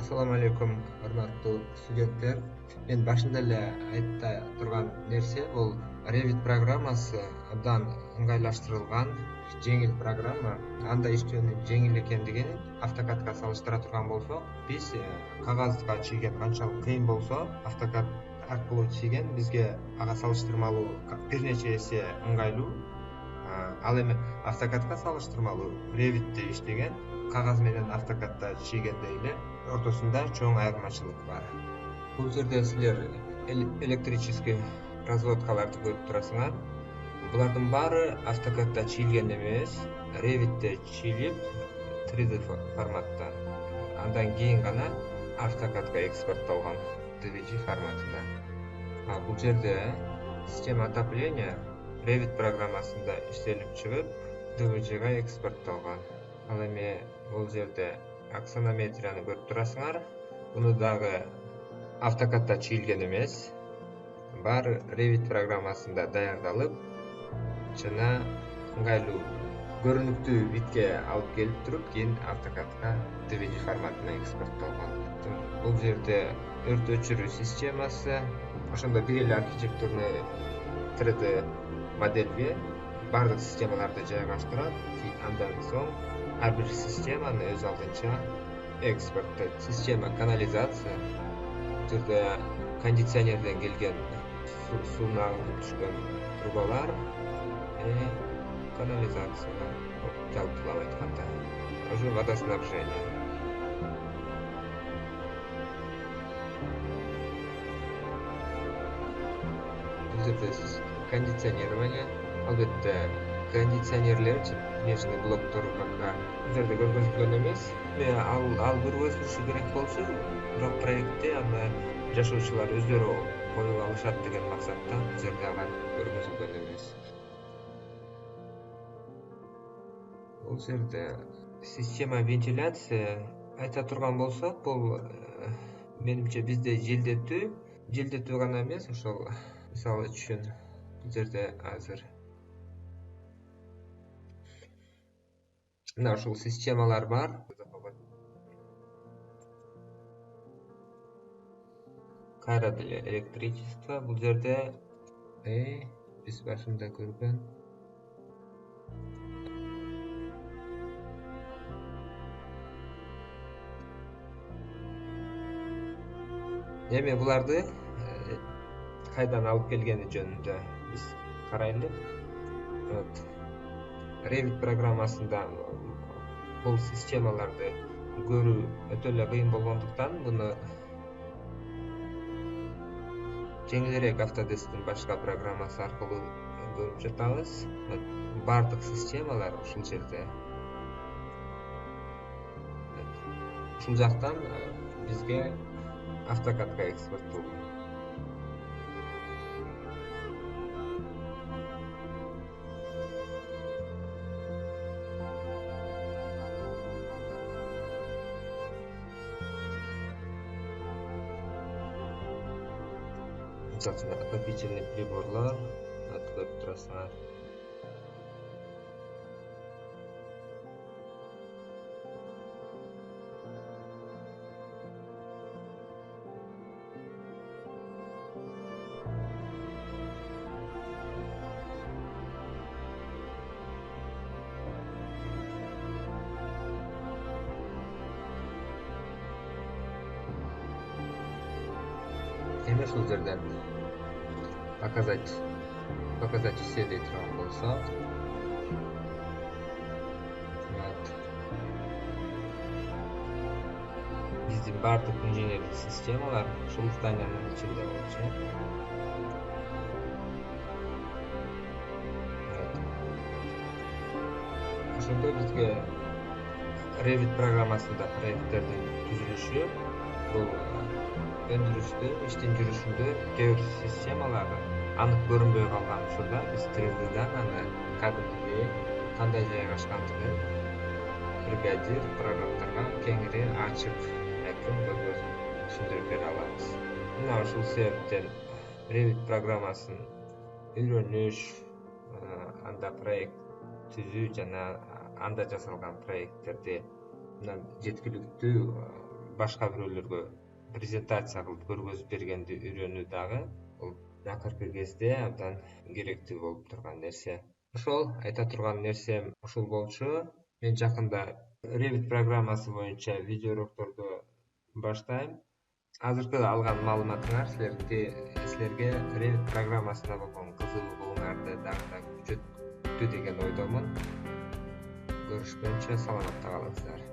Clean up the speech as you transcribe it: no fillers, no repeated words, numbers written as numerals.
Assalamu alaikum, урматтуу студенттер. Мен башында эле айта турган нерсе бул Revit программасы абдан ыңгайлаштырылган, жеңил программа. Анда иштөөнүн жеңил экендигин AutoCAD-га салыштыра турган болсок, биз кагазга чийген канчалык кыйын болсо, AutoCAD аркылуу чийген бизге ага салыштырмалуу бир нече эсе ыңгайлуу. Ал эми AutoCAD-га салыштырмалуу Revit'те иштеген кагаз менен AutoCAD-да чийгендей эле ортосунда чоң айырмачылык бар. Бул жерде силер электрический разводкаларды көрүп турасыңар. Булардын баары AutoCAD-да чийилген эмес, Revit'те чийилип 3D форматта. Андан кийин гана AutoCAD-га экспорттолгон DVG форматында. Бул жерде система отопления Revit программасында иштелип чыгып, DVG-га экспорттолгон. Ал эми бул жерде аксонометрияны көрүп турасыңар. Буну дагы AutoCAD-да чийилген эмес, баары Revit программасында даярдалып, жана ыңгайлуу көрүнүктүү битке алып келип туруп, кийин AutoCAD-га DVG форматына экспорттолгон. Бул жерде өрт өчүрүү системасы, ошондо бир эле архитектурный 3D модельге бардык системаларды жайгаштырат. Андан соң ар бир системаны өз алдынча экспорттойт. Система канализация, бул жерде кондиционерден келген сууну агызып түшкөн трубалар, канализация, жалпылап айтканда, ошо водоснабжение. Бул жерде кондиционирование, албетте кондиционерлер внешний блоктору пока бул жерде көргөзүлгөн эмес. Ал көргөзүлүшү керек болчу, бирок проектте аны жашоочулар өздөрү коюп алышат деген максатта бул жерде алар көргөзүлгөн эмес. Бул жерде система вентиляция айта турган болсок, бул менимче бизде желдетүү гана эмес, ошол мисалы үчүн бул жерде азыр мына ушул системалар бар. Кайра деле электричество бул жерде биз башында көргөн эми буларды кайдан алып келгени жөнүндө биз карайлы. Revit программасында бул системаларды көрүү өтө эле кыйын болгондуктан буну жеңилирээк Autodesk'тин башка программасы аркылуу көрүп жатабыз. Бардык системалар ушул жерде. Ушул жактан бизге AutoCAD-га экспорттолгон. Отопительный приборлар көрүп турасыңар. Эми ушул жерден показать все дей турган болсок, биздин бардык инженерлик системалар ушул зданиянын ичинде болчу. Ошондо бизге Revit программасында проекттердин түзүлүшү, бул өндүрүштө, иштин жүрүшүндө кээ бир системалар анык көрүнбөй калган учурда биз 3D'дан аны кадимгидей кандай жайгашкандыгын бригадир прорабтарга кеңири ачык айткын түшүндүрүп бере алабыз. Мына ушул себептен Revit программасын үйрөнүш, анда проект түзүү жана анда жасалган проекттерди жеткиликтүү башка бирөөлөргө презентация кылып көргөзүп бергенди үйрөнүү дагы бул акыркы кезде абдан керектүү болуп турган нерсе. Ошол айта турган нерсем ушул болчу. Мен жакында Revit программасы боюнча видео урокторду баштайм. Азыркы алган маалыматыңар силерге Revit программасына болгон кызыгууңарды дагы күчөттү деген ойдомун. Görüşкөнчө саламатта калыңыздар.